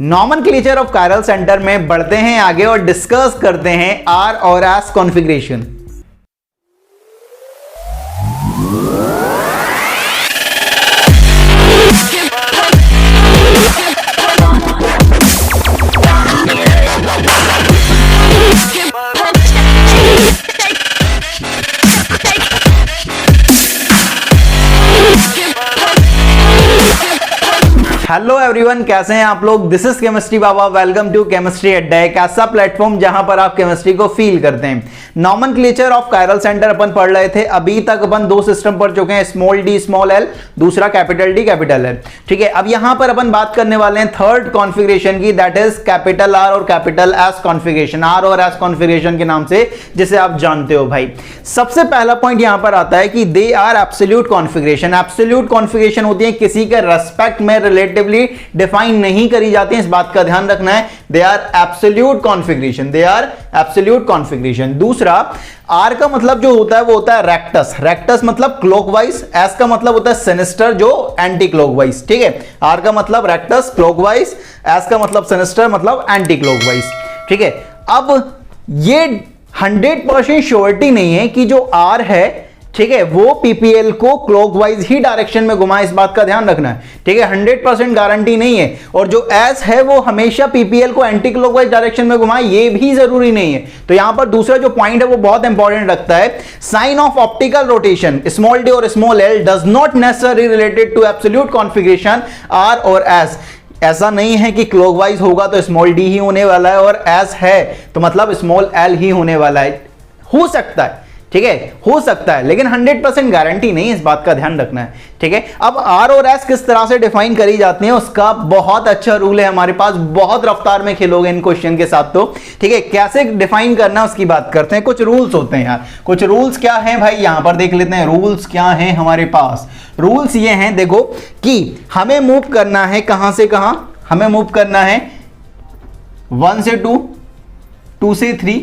Nomenclature of chiral centre में बढ़ते हैं आगे और डिस्कस करते हैं आर और एस कॉन्फ़िगरेशन। हेलो एवरीवन, कैसे हैं आप लोग। This is chemistry Baba, welcome to chemistry Adda, एक ऐसा प्लेटफॉर्म जहां पर आप केमिस्ट्री को फील करते हैं। नॉमेनक्लेचर ऑफ कायरल सेंटर अपन पढ़ रहे थे। अभी तक अपन दो सिस्टम पढ़ चुके हैं, स्मॉल डी स्मॉल एल, दूसरा कैपिटल डी कैपिटल एल। ठीक है, अब यहां पर अपन बात करने वाले हैं थर्ड कॉन्फ़िगरेशन की, दैट इज कैपिटल आर और कैपिटल एस कॉन्फ़िगरेशन, आर और एस कॉन्फ़िगरेशन के नाम से जिसे आप जानते हो भाई। सबसे पहला पॉइंट यहां पर आता है कि they are absolute configuration. Absolute configuration होती है किसी के रेस्पेक्ट में रिलेटिवली डिफाइन नहीं करी जाती है, इस बात का ध्यान रखना है। They are absolute configuration, they are absolute configuration. दूसरा, आर का मतलब जो होता है वो होता है रेक्टस। रेक्टस मतलब क्लॉकवाइज, एस का मतलब होता है सिनिस्टर जो एंटी क्लॉकवाइज। ठीक है, आर का मतलब रेक्टस क्लॉकवाइज, एस का मतलब सिनिस्टर मतलब एंटी क्लॉकवाइज। ठीक है, अब ये 100% श्योरिटी नहीं है कि जो आर है, ठीक है, वो पीपीएल को क्लॉकवाइज ही डायरेक्शन में घुमाए, इस बात का ध्यान रखना है। ठीक है, 100% गारंटी नहीं है। और जो एस है वो हमेशा पीपीएल को एंटी क्लॉकवाइज डायरेक्शन में घुमाए, ये भी जरूरी नहीं है। तो यहां पर दूसरा जो पॉइंट है वो बहुत इंपॉर्टेंट रखता है। Sign of optical rotation small d और small l does not necessary related to absolute configuration R और एस। ऐसा नहीं है कि क्लॉकवाइज होगा तो स्मॉल डी ही होने वाला है और एस है तो मतलब स्मॉल एल ही होने वाला है। हो सकता है, ठीक है, हो सकता है, लेकिन 100% गारंटी नहीं है, इस बात का ध्यान रखना है। ठीक है, अब आर और एस किस तरह से डिफाइन करी जाती है उसका बहुत अच्छा रूल है हमारे पास। बहुत रफ्तार में खेलोगे इन क्वेश्चन के साथ तो। ठीक है, कैसे डिफाइन करना उसकी बात करते हैं। कुछ रूल्स होते हैं यार, कुछ रूल्स क्या हैं भाई, यहां पर देख लेते हैं रूल्स क्या हैं हमारे पास। रूल्स ये हैं, देखो, कि हमें मूव करना है कहां से कहां, हमें मूव करना है 1 से 2, 2 से 3,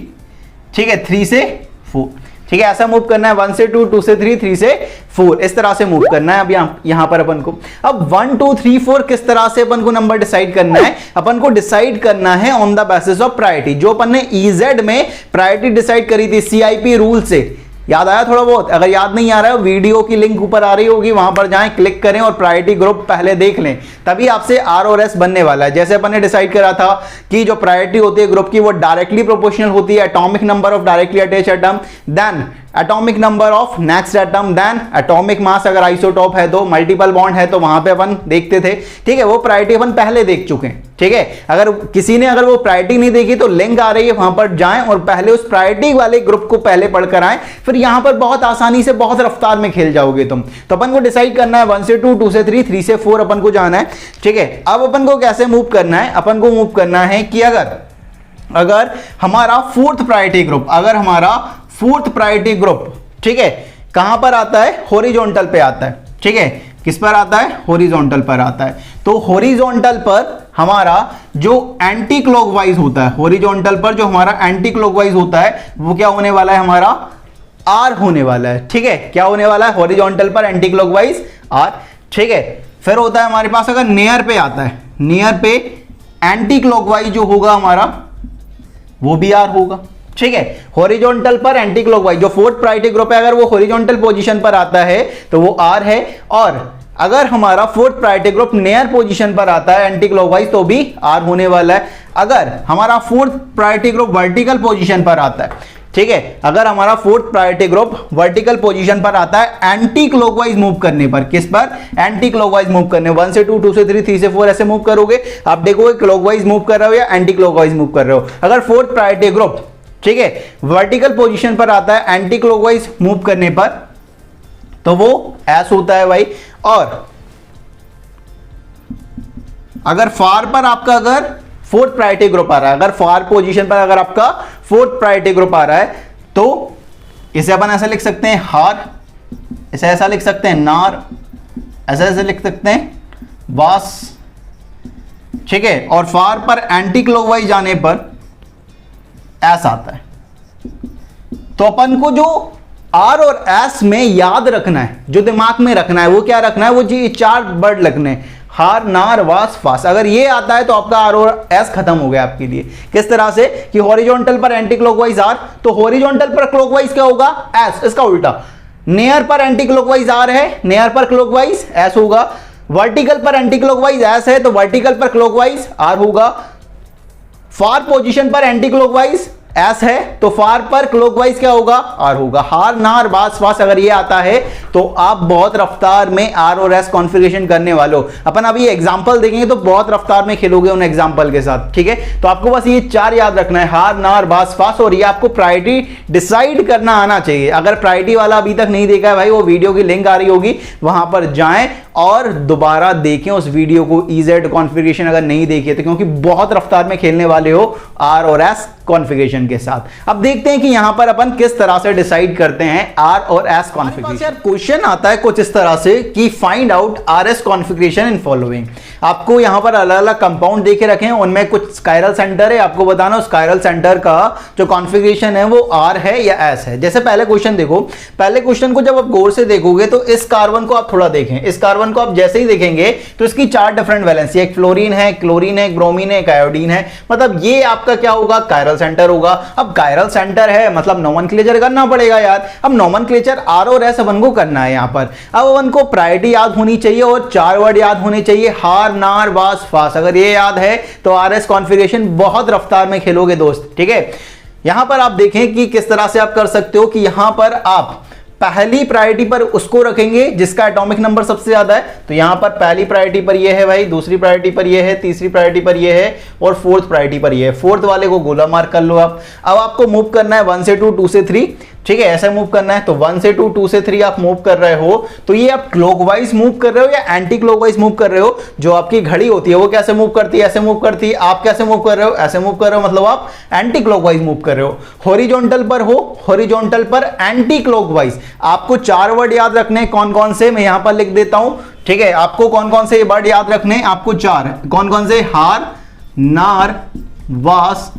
ठीक है, 3 से 4। ठीक है, ऐसा मूव करना है 1 से 2, 2 से 3, 3 से 4, इस तरह से मूव करना है। अब यहां पर अपन को अब 1 2 3 4 किस तरह से अपन को नंबर डिसाइड करना है, अपन को डिसाइड करना है on the basis of priority. जो अपन ने ईजेड में प्रायोरिटी डिसाइड करी थी सीआईपी रूल से, याद आया थोड़ा बहुत? अगर याद नहीं आ रहा है, वीडियो की लिंक ऊपर आ रही होगी, वहां पर जाएं, क्लिक करें और प्रायोरिटी ग्रुप पहले देख लें, तभी आपसे आर और एस बनने वाला है। जैसे अपन ने डिसाइड करा था कि जो प्रायोरिटी होती है ग्रुप की वो डायरेक्टली प्रोपोर्शनल होती है atomic number of directly attached atom, then atomic number of next atom, then atomic mass, अगर आइसोटोप है तो, मल्टीपल बॉन्ड है तो वहां पे अपन देखते थे। ठीक है, वो प्रायोरिटी अपन पहले देख चुके हैं। ठीक है, अगर किसी ने अगर वो प्रायोरिटी नहीं देखी तो लिंक आ रही है, वहां पर जाएं और पहले उस प्रायोरिटी वाले ग्रुप को पहले पढ़कर आएं, फिर यहां पर बहुत आसानी से बहुत रफ्तार में खेल जाओगे तुम। तो अपन को डिसाइड करना है 1 से 2, 2 से 3, 3 से 4 अपन को जाना है। ठीक है, अब अपन को कैसे मूव करना है, अपन को मूव करना है कि अगर हमारा फोर्थ प्रायोरिटी ग्रुप, अगर हमारा फोर्थ प्रायोरिटी ग्रुप, ठीक है, कहां पर आता है, हॉरिजॉन्टल पे आता है। ठीक है, किस पर आता है, हॉरिजॉन्टल पर आता है। तो हॉरिजॉन्टल पर हमारा जो एंटी क्लॉकवाइज होता है, हॉरिजॉन्टल पर जो हमारा एंटी क्लॉकवाइज होता है वो क्या होने वाला है, हमारा आर होने वाला है। ठीक है, क्या होने वाला है, हॉरिजॉन्टल पर एंटी क्लॉकवाइज आर। ठीक है, फिर होता है हमारे पास अगर नियर पे आता है, नियर पे एंटी क्लॉकवाइज जो होगा हमारा वो भी आर होगा। ठीक है, हॉरिजॉन्टल पर एंटी क्लॉकवाइज जो फोर्थ प्रायोरिटी ग्रुप है, अगर वो हॉरिजॉन्टल पोजीशन पर आता है तो वो आर है, और अगर हमारा fourth priority group near position पर आता है एंटी क्लॉकवाइज तो भी आर होने वाला है। अगर हमारा fourth priority group vertical position पर आता है, ठीक है, अगर हमारा fourth priority group vertical position पर आता है एंटी क्लॉकवाइज मूव करने पर, किस पर, एंटी क्लॉकवाइज मूव करने, 1 से 2, 2 से 3, 3 से 4 ऐसे मूव करोगे, आप देखोगे क्लॉकवाइज मूव कर रहे हो या एंटी क्लॉकवाइज मूव कर रहे हो। अगर फोर्थ प्रायोरिटी ग्रुप, ठीक है, वर्टिकल पोजीशन पर आता है एंटी क्लॉकवाइज मूव करने पर तो वो एस होता है भाई। और अगर फार पर आपका अगर फोर्थ प्रायोरिटी ग्रुप आ रहा है, अगर फार पोजीशन पर अगर आपका फोर्थ प्रायोरिटी ग्रुप आ रहा है तो इसे अपन ऐसा लिख सकते हैं हार, इसे ऐसा लिख सकते हैं नार, ऐसा ऐसे लिख सकते हैं वास। ठीक है, और फार पर एंटी क्लॉकवाइज जाने पर एस आता है। तो अपन को जो आर और एस में याद रखना है, जो दिमाग में रखना है वो क्या रखना है, वो जी 4 वर्ड रखने हैं, हार नार वास फास। अगर ये आता है तो आपका आर और एस खत्म हो गया आपके लिए। किस तरह से कि हॉरिजॉन्टल पर एंटी क्लॉकवाइज आर, तो हॉरिजॉन्टल पर क्लॉकवाइज क्या होगा एस, इसका उल्टा। नियर पर एंटी क्लॉकवाइज आर है, नियर पर क्लॉकवाइज एस होगा। वर्टिकल पर एंटी क्लॉकवाइज एस है तो वर्टिकल पर क्लॉकवाइज आर होगा। फार पोजीशन पर एंटी क्लॉकवाइज एस है तो फार पर क्लॉकवाइज क्या होगा आर होगा। हार नार बास फास अगर ये आता है तो आप बहुत रफ्तार में आर और एस कॉन्फ़िगरेशन करने वाले हो। अपन अभी एग्जांपल देखेंगे तो बहुत रफ्तार में खेलोगे उन एग्जांपल के साथ, ठीक है। तो आपको बस ये चार याद रखना है, हार नार बास फास, और ये आपको प्रायोरिटी डिसाइड करना आना चाहिए। अगर प्रायोरिटी वाला अभी तक नहीं देखा है भाई, वो वीडियो की लिंक आ रही होगी, वहां पर जाएं और दोबारा देखें उस वीडियो को। ईजेड कॉन्फ़िगरेशन अगर नहीं देखी तो, क्योंकि बहुत रफ्तार में खेलने वाले हो आर और एस कॉन्फ़िगरेशन के साथ। अब देखते हैं कि यहां पर अपन किस तरह से डिसाइड करते हैं आर और एस कॉन्फ़िगरेशन। क्वेश्चन आता है कुछ इस तरह से कि find out R S configuration in following. आपको यहां पर अलग अलग कंपाउंड देके रखे हैं, उनमें कुछ कायरल सेंटर है, आपको बताना उस कायरल सेंटर का जो कॉन्फ़िगरेशन है वो आर है या एस है। जैसे पहले क्वेश्चन देखो, पहले क्वेश्चन को जब आप गौर से देखोगे तो इस कार्बन को आप थोड़ा देखें। इस कार्बन को आप जैसे ही देखेंगे तो इसकी चार डिफरेंट वैलेंसी, एक फ्लोरीन है, क्लोरीन है, ब्रोमीन है, एक आयोडीन है, मतलब ये आपका क्या होगा कायरल सेंटर होगा। अब कायरल सेंटर है मतलब नोमेनक्लेचर करना पड़ेगा यार। अब नोमेनक्लेचर आर और एस अपन को करना है यहां पर। अब अपन को प्रायोरिटी याद होनी चाहिए और चार वर्ड याद होने चाहिए, हार नार बास फास। अगर ये याद है तो आर एस कॉन्फ़िगरेशन बहुत रफ्तार में खेलोगे दोस्त, ठीक है। यहां पर आप देखें कि किस तरह से आप कर सकते हो कि यहां पर आप पहली प्रायोरिटी पर उसको रखेंगे जिसका एटॉमिक नंबर सबसे ज्यादा है। तो यहां पर पहली प्रायोरिटी पर ये है भाई, दूसरी प्रायोरिटी पर ये है, तीसरी प्रायोरिटी पर ये है और फोर्थ प्रायोरिटी पर ये है। फोर्थ वाले को गोला मार्क कर लो आप। अब आपको मूव करना है 1 से 2, 2 से 3, ठीक है, ऐसे मूव करना है। तो 1 से 2, 2 से 3 आप मूव कर रहे हो तो ये आप क्लॉकवाइज मूव कर रहे हो या एंटी क्लॉकवाइज मूव कर रहे हो। जो आपकी घड़ी होती है वो कैसे मूव करती है, ऐसे मूव करती है। आप कैसे मूव कर रहे हो, ऐसे मूव कर रहे हो, मतलब आप एंटी क्लॉकवाइज मूव कर रहे हो। हॉरिजॉन्टल पर हो, हॉरिजॉन्टल पर एंटी क्लॉकवाइज। आपको चार वर्ड याद रखने, कौन कौन से मैं यहां पर लिख देता हूं, ठीक है। आपको कौन कौन से वर्ड याद रखने, आपको चार, कौन कौन से, हार नार वास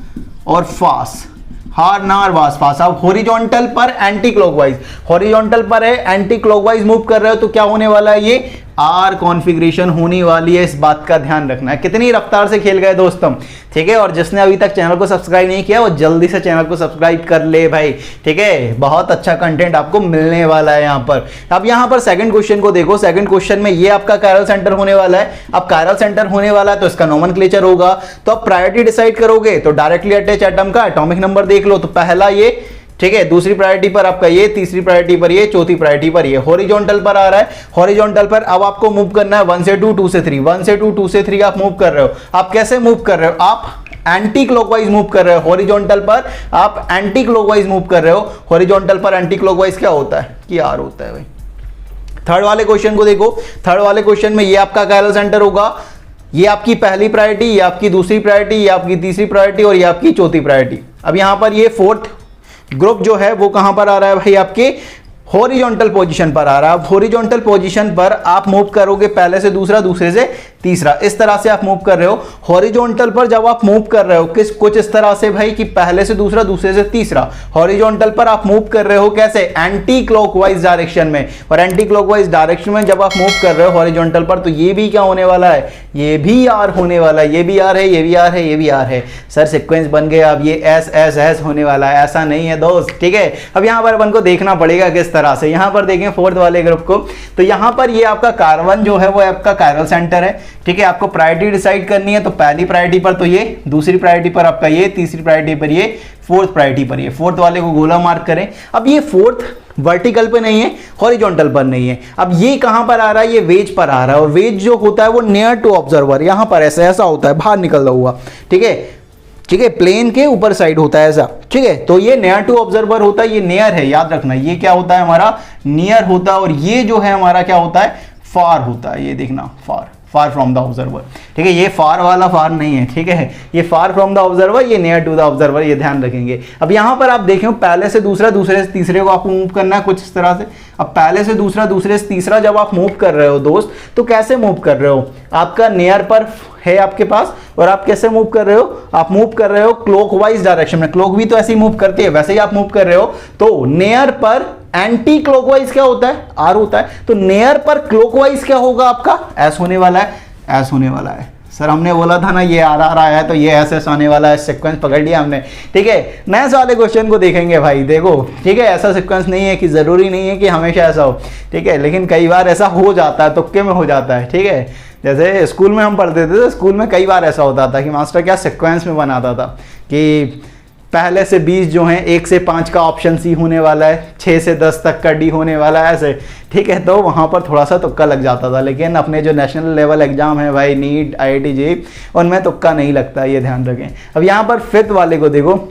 और फास। हार नार वास फास। अब हॉरिजॉन्टल पर एंटी क्लॉकवाइज, हॉरिजॉन्टल पर है एंटी क्लॉकवाइज मूव कर रहे हो तो क्या होने वाला है, ये आर कॉन्फ़िगरेशन होने वाली है। इस बात का ध्यान रखना है। कितनी रफ्तार से खेल गए दोस्तों, ठीक है। और जिसने अभी तक चैनल को सब्सक्राइब नहीं किया वो जल्दी से चैनल को सब्सक्राइब कर ले भाई, ठीक है। बहुत अच्छा कंटेंट आपको मिलने वाला है यहाँ पर। अब यहाँ पर सेकंड क्वेश्चन को देखो। सेकंड क्वेश्चन में ये आपका कायरल सेंटर होने वाला है। अब कायरल सेंटर होने वाला है तो इसका नोमेनक्लेचर होगा। तो अब प्रायोरिटी डिसाइड करोगे तो डायरेक्टली अटैच एटम का एटॉमिक नंबर देख लो। तो पहला ये, ठीक है, दूसरी प्रायोरिटी पर आपका ये, तीसरी प्रायोरिटी पर ये, चौथी प्रायोरिटी पर ये। हॉरिजॉन्टल पर आ रहा है, हॉरिजॉन्टल पर अब आपको मूव करना है 1 से 2, 2 से 3, 1 से 2, 2 से 3 आप मूव कर रहे हो। आप कैसे मूव कर रहे हो, आप एंटी क्लॉकवाइज मूव कर रहे हो। हॉरिजॉन्टल पर आप एंटी क्लॉकवाइज मूव कर रहे हो। हॉरिजॉन्टल पर एंटी क्लॉकवाइज क्या होता है कि आर होता है भाई। थर्ड वाले क्वेश्चन को देखो। थर्ड वाले क्वेश्चन में ये आपका कायरल सेंटर होगा, ये आपकी पहली प्रायोरिटी, ये आपकी दूसरी प्रायोरिटी, ये आपकी तीसरी प्रायोरिटी और ये आपकी चौथी प्रायोरिटी। अब यहां पर ये फोर्थ ग्रुप जो है वो कहां पर आ रहा है भाई, आपके हॉरिजॉन्टल पोजीशन पर आ रहा है। हॉरिजॉन्टल पोजीशन पर आप मूव करोगे पहले से दूसरा, दूसरे से तीसरा, इस तरह से आप मूव कर रहे हो। हॉरिजॉन्टल पर जब आप मूव कर रहे हो कुछ इस तरह से भाई कि पहले से दूसरा, दूसरे से तीसरा। हॉरिजॉन्टल पर आप मूव कर रहे हो कैसे, एंटी क्लॉकवाइज डायरेक्शन में। और एंटी क्लॉकवाइज डायरेक्शन में जब आप मूव कर रहे हो हॉरिजॉन्टल पर तो ये भी क्या होने वाला है, ये भी आर होने वाला है। ये भी आर है, ये भी आर है, ये भी आर है। सर सीक्वेंस बन गया, अब ये एस एस एस होने वाला है, ऐसा नहीं है दोस्त, ठीक है। अब यहां पर अपन को देखना पड़ेगा किस तरह से। यहां पर देखें फोर्थ वाले ग्रुप को, तो यहां पर ये आपका कार्बन जो है वो आपका कायरल सेंटर है, ठीक है। आपको प्रायोरिटी डिसाइड करनी है तो पहली प्रायोरिटी पर तो ये, दूसरी प्रायोरिटी पर आपका ये, तीसरी प्रायोरिटी पर ये, फोर्थ प्रायोरिटी पर ये। फोर्थ वाले को गोला मार्क करें। अब ये फोर्थ वर्टिकल पे नहीं है, हॉरिजॉन्टल पर नहीं है। अब ये कहां पर आ रहा है, ये वेज पर आ रहा है। और वेज जो होता है वो नियर टू ऑब्जर्वर, यहां पर ऐसा ऐसा होता है, बाहर निकल रहा हुआ, ठीक है, ठीक है, प्लेन के ऊपर साइड होता है ऐसा, ठीक है। तो ये नियर टू ऑब्जर्वर होता है, ये नियर है, याद रखना। ये क्या होता है हमारा, नियर होता है। और ये जो है हमारा क्या होता है, फार होता है। ये देखना, फार, फार फ्रॉम द ऑब्जर्वर, ठीक है। ये फार वाला फार नहीं है, ठीक है। ये फार फ्रॉम द ऑब्जर्वर, ये नियर टू द ऑब्जर्वर, ये ध्यान रखेंगे। अब यहां पर आप देखें पहले से दूसरा, दूसरे से तीसरे को आपको मूव करना है कुछ इस तरह से। अब पहले से दूसरा, दूसरे से तीसरा जब आप मूव कर रहे हो दोस्त, तो कैसे मूव कर रहे हो, आपका नियर पर है आपके पास और आप कैसे मूव कर रहे हो, आप मूव कर रहे हो क्लॉकवाइज डायरेक्शन में। क्लॉक भी तो ऐसे ही मूव करती है, वैसे ही आप मूव कर रहे हो। तो नियर पर एंटी क्लॉकवाइज क्या होता है, आर होता है। तो नियर पर क्लॉकवाइज क्या होगा आपका, एस होने वाला है। एस होने वाला है। सर हमने बोला था ना ये आर आया है तो ये एस आने वाला है, सीक्वेंस पकड़ लिया हमने, ठीक है। नेक्स्ट वाले क्वेश्चन को देखेंगे भाई, देखो ठीक है, ऐसा सीक्वेंस नहीं है कि ज़रूरी नहीं है कि हमेशा ऐसा हो, ठीक है, लेकिन कई बार ऐसा हो जाता है, तुक्के में हो जाता है, ठीक है। जैसे स्कूल में हम पढ़ते थे तो स्कूल में कई बार ऐसा होता था कि मास्टर क्या सीक्वेंस में बनाता था कि पहले से 20 जो हैं 1 से 5 का ऑप्शन सी होने वाला है, 6 से 10 तक का डी होने वाला है, ऐसे, ठीक है। तो वहाँ पर थोड़ा सा तुक्का लग जाता था, लेकिन अपने जो नेशनल लेवल एग्जाम है भाई, नीट, IIT JEE, उनमें तुक्का नहीं लगता, ये ध्यान रखें। अब यहाँ पर 5th वाले को देखो,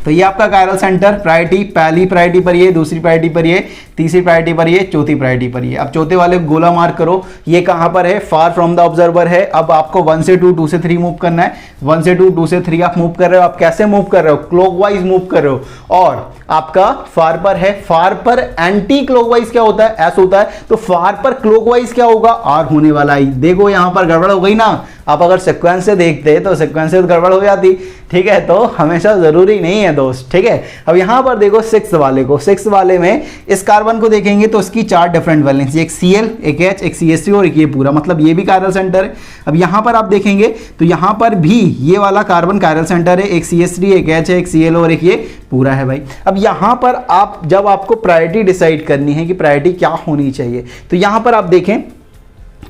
तो ये आपका कायरल सेंटर प्रायोरिटी, पहली प्रायोरिटी पर ये, दूसरी प्रायोरिटी पर ये, तीसरी प्रायोरिटी पर ये, चौथी प्रायोरिटी पर ये। अब चौथे वाले को गोला मार्क करो, ये कहाँ पर है, फार फ्रॉम द ऑब्जर्वर है। अब आपको 1 से 2, 2 से 3 मूव करना है, 1 से 2, 2 से 3 आप मूव कर रहे हो। आप कैसे मूव कर रहे हो, क्लॉकवाइज मूव कर रहे हो, और आपका फार पर है, फार पर एंटी क्लॉकवाइज क्या होता है, एस होता है, तो फार पर क्लॉकवाइज क्या होगा, आर होने वाला है। देखो यहां पर गड़बड़ हो गई ना, आप अगर सीक्वेंस से देखते तो सीक्वेंस से गड़बड़ हो जाती, ठीक है, तो हमेशा जरूरी नहीं है दोस्त, ठीक है। अब यहां पर देखो 6th वाले को, 6th वाले में इस कार्बन को देखेंगे तो इसकी 4 डिफरेंट वैलेंसी, एक Cl, एक H, एक CH3 और एक ये पूरा, मतलब ये भी कायरल सेंटर है। अब यहां पर आप देखेंगे तो यहां पर भी ये वाला कार्बन कायरल सेंटर है, एक CH3, एक H है, एक Cl और एक ये पूरा है भाई। अब यहां पर आप जब आपको प्रायोरिटी डिसाइड करनी है कि प्रायोरिटी क्या होनी चाहिए, तो यहां पर आप देखें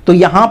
तो यहां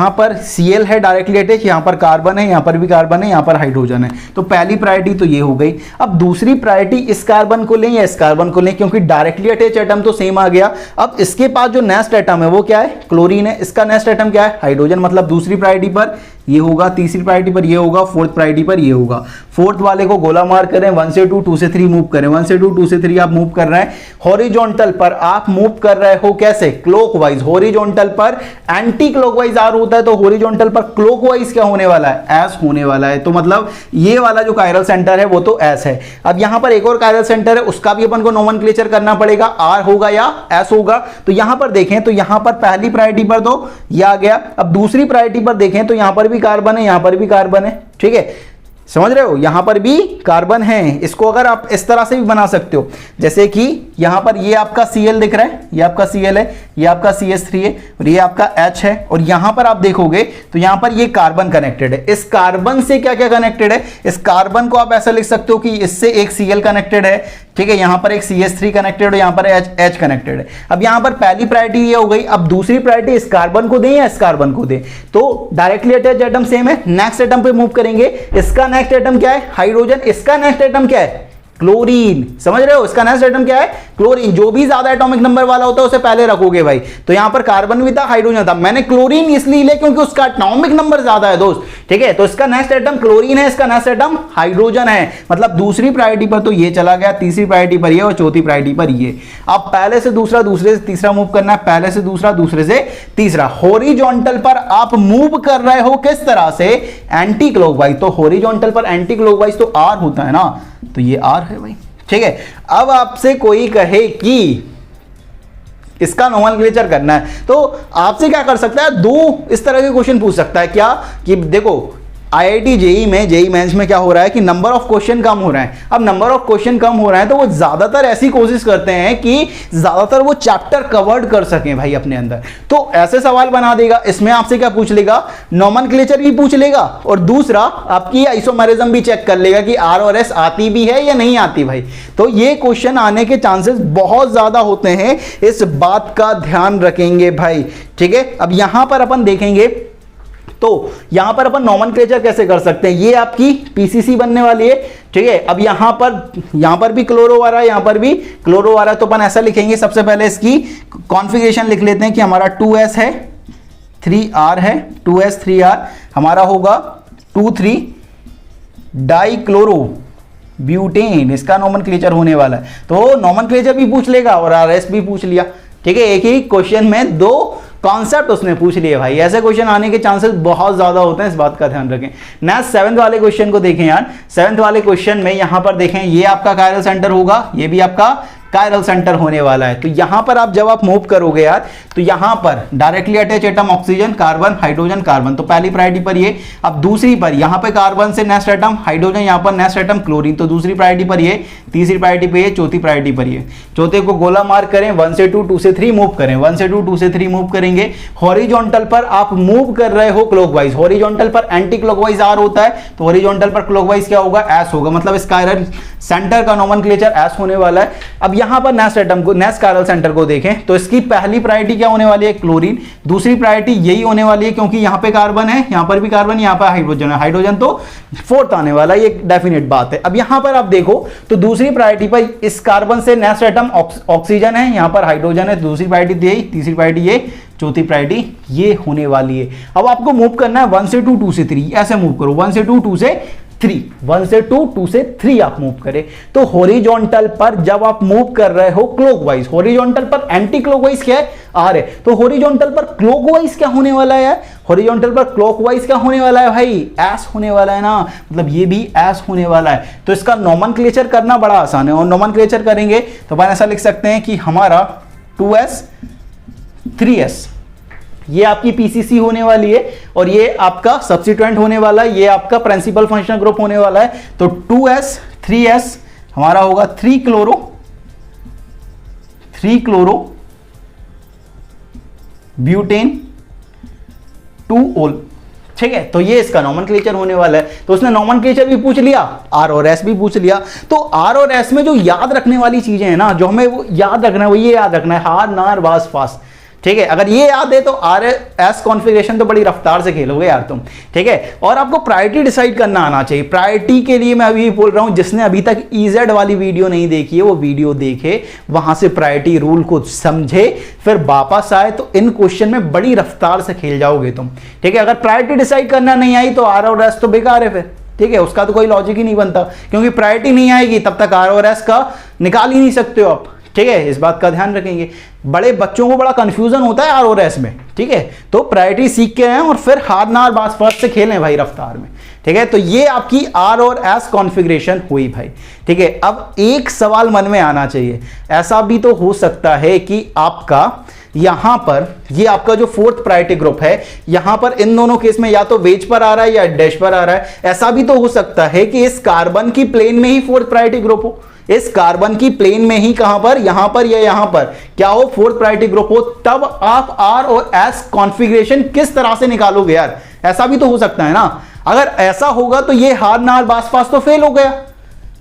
पर Cl है डायरेक्टली अटैच, यहां पर कार्बन है, यहां पर भी कार्बन है, यहां पर हाइड्रोजन है, तो पहली प्रायोरिटी तो ये हो गई। अब दूसरी प्रायोरिटी इस कार्बन को लें या इस कार्बन को लें, क्योंकि डायरेक्टली अटैच एटम तो सेम आ गया। अब इसके पास जो नेक्स्ट एटम है वो क्या है, क्लोरीन है, इसका नेक्स्ट एटम क्या है, हाइड्रोजन, मतलब दूसरी प्रायोरिटी पर ये होगा, तीसरी प्रायोरिटी पर ये होगा, 4th प्रायोरिटी पर ये होगा। 4th वाले को गोला मार करें, 1 से 2, 2 से 3 मूव करें, 1 से 2, 2 से 3 आप मूव कर रहे हैं। हॉरिजॉन्टल पर आप मूव कर रहे हो कैसे, क्लॉकवाइज। हॉरिजॉन्टल पर एंटी क्लॉकवाइज आर होता है, तो हॉरिजॉन्टल पर क्लॉकवाइज क्या होने वाला है, एस होने वाला है। तो मतलब ये वाला जो कायरल सेंटर है वो तो एस है। अब यहां पर एक और कायरल सेंटर है, उसका भी अपन को नोमेनक्लेचर करना पड़ेगा, आर होगा या एस होगा। तो यहां पर देखें तो यहां पर पहली प्रायोरिटी पर तो ये आ गया। अब दूसरी प्रायोरिटी पर देखें तो यहां पर भी कार्बन है, यहां पर भी कार्बन है, ठीक है, समझ रहे हो, यहां पर भी कार्बन है। इसको अगर आप इस तरह से भी बना सकते हो, जैसे कि यहां पर ये आपका Cl दिख रहा है, ये आपका Cl है, ये आपका CH3 है और ये आपका H है, और यहां पर आप देखोगे तो यहां पर ये कार्बन कनेक्टेड है। इस कार्बन से क्या क्या कनेक्टेड है, इस कार्बन को आप ऐसा लिख सकते हो कि इससे एक Cl कनेक्टेड है, ठीक है, यहां पर एक CH3 कनेक्टेड और यहां पर H कनेक्टेड है। अब यहां पर पहली प्रायोरिटी ये हो गई। अब दूसरी प्रायोरिटी इस कार्बन को दें या इस कार्बन को दें, तो डायरेक्टली अटैच एटम सेम है, नेक्स्ट एटम पे मूव करेंगे। इसका नेक्स्ट एटम क्या है, हाइड्रोजन, इसका नेक्स्ट एटम क्या है, क्लोरीन, समझ रहे हो, इसका नेक्स्ट एटम क्या है, क्लोरीन। जो भी ज्यादा एटॉमिक नंबर वाला होता है उसे पहले रखोगे भाई। तो यहां पर कार्बन भी था, हाइड्रोजन था, मैंने क्लोरीन इसलिए लिया क्योंकि उसका एटॉमिक नंबर ज्यादा है दोस्त, ठीक है। तो इसका नेक्स्ट एटम क्लोरीन है, इसका नेक्स्ट एटम हाइड्रोजन है, मतलब दूसरी प्रायोरिटी पर तो ये चला गया, तीसरी प्रायोरिटी पर ये और चौथी प्रायोरिटी पर ये। अब पहले से दूसरा, दूसरे से तीसरा मूव करना है, पहले से दूसरा, दूसरे से तीसरा। हॉरिजॉन्टल पर आप मूव कर रहे हो किस तरह से, एंटी क्लॉकवाइज। तो हॉरिजॉन्टल पर एंटी क्लॉकवाइज तो आर होता है ना, तो ये आर है भाई, ठीक है। अब आपसे कोई कहे कि इसका नोमेनक्लेचर करना है, तो आपसे क्या कर सकता है, दो इस तरह के क्वेश्चन पूछ सकता है। क्या कि देखो IIT JEE में, JEE मेंस में क्या हो रहा है कि नंबर ऑफ क्वेश्चन कम हो रहे हैं। अब नंबर ऑफ क्वेश्चन कम हो रहे हैं तो वो ज्यादातर ऐसी कोशिश करते हैं कि ज्यादातर वो चैप्टर कवर्ड कर सकें भाई अपने अंदर। तो ऐसे सवाल बना देगा, इसमें आपसे क्या पूछ लेगा, नोमेनक्लेचर भी पूछ लेगा और दूसरा आपकी आइसोमेरिज्म भी चेक कर लेगा कि R और S आती भी है या नहीं आती भाई। तो ये क्वेश्चन आने के चांसेस बहुत ज्यादा होते हैं, इस बात का ध्यान रखेंगे भाई, ठीक है। अब यहां पर अपन देखेंगे तो यहां पर अपन नोमेनक्लेचर कैसे कर सकते हैं, ये आपकी PCC बनने वाली है, ठीक है। अब यहां पर भी क्लोरो आ रहा है, यहां पर भी क्लोरो आ रहा है, तो अपन ऐसा लिखेंगे, सबसे पहले इसकी कॉन्फ़िगरेशन लिख लेते हैं कि हमारा 2s है 3r है, 2s 3r हमारा होगा 2,3 डाइक्लोरो ब्यूटेन, इसका नोमेनक्लेचर होने वाला है। तो नोमेनक्लेचर भी पूछ लेगा और RS भी पूछ लिया, ठीक है। एक ही क्वेश्चन में दो कॉन्सेप्ट उसने पूछ लिए भाई, ऐसे क्वेश्चन आने के चांसेस बहुत ज्यादा होते हैं, इस बात का ध्यान रखें। नेक्स्ट 7th वाले क्वेश्चन को देखें यार, 7th वाले क्वेश्चन में यहां पर देखें, ये आपका कायरल सेंटर होगा, ये भी आपका कायरल सेंटर होने वाला है। तो यहां पर आप जब आप मूव करोगे यार, तो यहां पर directly attach atom oxygen, carbon, hydrogen, carbon, तो पहली प्रायोरिटी पर ये। अब दूसरी पर यहां पे कार्बन से नेक्स्ट एटम हाइड्रोजन, यहां पर नेक्स्ट एटम क्लोरीन, तो दूसरी प्रायोरिटी पर ये, तीसरी प्रायोरिटी पर ये, चौथी प्रायोरिटी पर ये। चौथे को गोला मार्क करें, 1 से 2, 2 से 3 मूव करें, 1 से 2, 2 से 3 मूव करेंगे। हॉरिजॉन्टल पर आप मूव कर रहे हो क्लॉकवाइज, हॉरिजॉन्टल पर एंटी क्लॉकवाइज आर होता है, तो हॉरिजॉन्टल पर क्लॉकवाइज क्या होगा, एस होगा, मतलब इस कायरल सेंटर का नोमेनक्लेचर एस होने वाला है। अब यहां पर नेक्स्ट एटम को, नेक्स्ट कायरल सेंटर को देखें तो इसकी पहली प्रायोरिटी क्या होने वाली है, क्लोरीन, दूसरी प्रायोरिटी यही होने वाली है क्योंकि यहां पे कार्बन है, यहां पर भी कार्बन, यहां पर हाइड्रोजन है, हाइड्रोजन तो फोर्थ आने वाला है, ये डेफिनेट बात है। अब यहां पर आप देखो तो दूसरी प्रायोरिटी पर इस कार्बन से नेक्स्ट एटम ऑक्सीजन है, यहां पर हाइड्रोजन है, दूसरी प्रायोरिटी यही, तीसरी प्रायोरिटी ये, चौथी प्रायोरिटी ये होने वाली है। अब आपको मूव करना है 1 से 2, 2 से 3, ऐसे मूव करो, 1 से 2, 2 से 3, 1 से 2, 2 से 3 आप मूव करें। तो हॉरिजॉन्टल पर जब आप मूव कर रहे हो क्लॉकवाइज, हॉरिजॉन्टल पर एंटी क्लॉकवाइज क्या है, आर है, तो हॉरिजॉन्टल पर क्लॉकवाइज क्या होने वाला है यार, हॉरिजॉन्टल पर क्लॉकवाइज क्या होने वाला है भाई, एस होने वाला है ना, मतलब ये भी एस होने वाला है। तो इसका नोमेनक्लेचर करना बड़ा आसान है, और नोमेनक्लेचर करेंगे तो अपन ऐसा लिख सकते हैं कि हमारा 2s 3s ये आपकी पीसीसी होने वाली है, और ये आपका सब्स्टिट्यूएंट होने वाला है, ये आपका प्रिंसिपल फंक्शनल ग्रुप होने वाला है। तो 2s 3s हमारा होगा 3 क्लोरो ब्यूटेन 2 ओल, ठीक है। तो ये इसका नोमेनक्लेचर होने वाला है। तो उसने नोमेनक्लेचर भी पूछ लिया, आर और एस भी पूछ लिया। तो आर और एस में जो याद रखने वाली चीजें हैं ना, जो हमें वो याद रखना है, वो ये याद रखना है, हार नार बास फास, ठीक है। अगर ये याद है तो आर एस कॉन्फ़िगरेशन तो बड़ी रफ्तार से खेलोगे यार तुम, ठीक है। और आपको प्रायोरिटी डिसाइड करना आना चाहिए। प्रायोरिटी के लिए मैं अभी बोल रहा हूं, जिसने अभी तक ईजेड वाली वीडियो नहीं देखी है वो वीडियो देखे, वहां से प्रायोरिटी रूल को समझे, फिर वापस आए, तो इन क्वेश्चन में बड़ी रफ्तार से खेल जाओगे तुम, ठीक है। अगर प्रायोरिटी डिसाइड करना नहीं आई तो आर और एस तो बेकार है फिर, ठीक है, उसका तो कोई लॉजिक ही नहीं बनता, क्योंकि प्रायोरिटी नहीं आएगी तब तक आर और एस का निकाल ही नहीं सकते हो आप, ठीक है। इस बात का ध्यान रखेंगे। बड़े बच्चों को बड़ा कंफ्यूजन होता है आर और एस में, ठीक है। तो प्रायोरिटी सीख के आए और फिर हार नार बास फर्स्ट से खेलें भाई रफ्तार में, ठीक है। तो ये आपकी आर और एस कॉन्फ़िगरेशन हुई भाई, ठीक है। अब एक सवाल मन में आना चाहिए, ऐसा भी तो हो सकता है कि आपका यहां पर ये आपका जो फोर्थ प्रायोरिटी ग्रुप है, यहां पर इन दोनों केस में या तो वेज पर आ रहा है या डैश पर आ रहा है। ऐसा भी तो हो सकता है कि इस कार्बन की प्लेन में ही फोर्थ प्रायोरिटी ग्रुप हो, इस कार्बन की प्लेन में ही, कहां पर, यहां पर या यहां पर क्या हो, फोर्थ प्रायोरिटी ग्रुप हो। तब आप आर और एस कॉन्फ़िगरेशन किस तरह से निकालोगे यार, ऐसा भी तो हो सकता है ना। अगर ऐसा होगा तो ये हार नार बास फास तो फेल हो गया,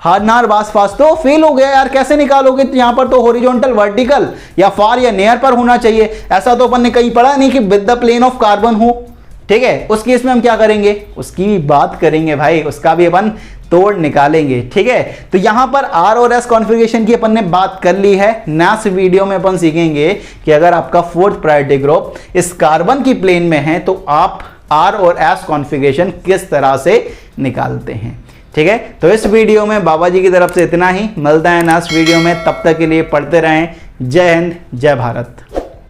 हार नार बास फास तो फेल हो गया यार, कैसे निकालोगे। तो यहां पर तो हॉरिजॉन्टल, वर्टिकल या फार या नियर पर होना चाहिए। ऐसा तो अपन ने कहीं पढ़ा नहीं कि with the plane of carbon हो, ठीक है। उस केस में हम क्या करेंगे, उसकी भी बात करेंगे भाई, उसका भी अपन तोड़ निकालेंगे, ठीक है। तो यहां पर आर और एस कॉन्फ़िगरेशन की अपन ने बात कर ली है। नेक्स्ट वीडियो में अपन सीखेंगे कि अगर आपका फोर्थ प्रायोरिटी ग्रुप इस कार्बन की प्लेन में है तो आप आर और एस कॉन्फ़िगरेशन किस तरह से निकालते हैं, ठीक है। तो इस वीडियो में बाबा जी की तरफ से इतना ही, मिलता है नेक्स्ट वीडियो में, तब तक के लिए पढ़ते रहें। जय हिंद, जय भारत।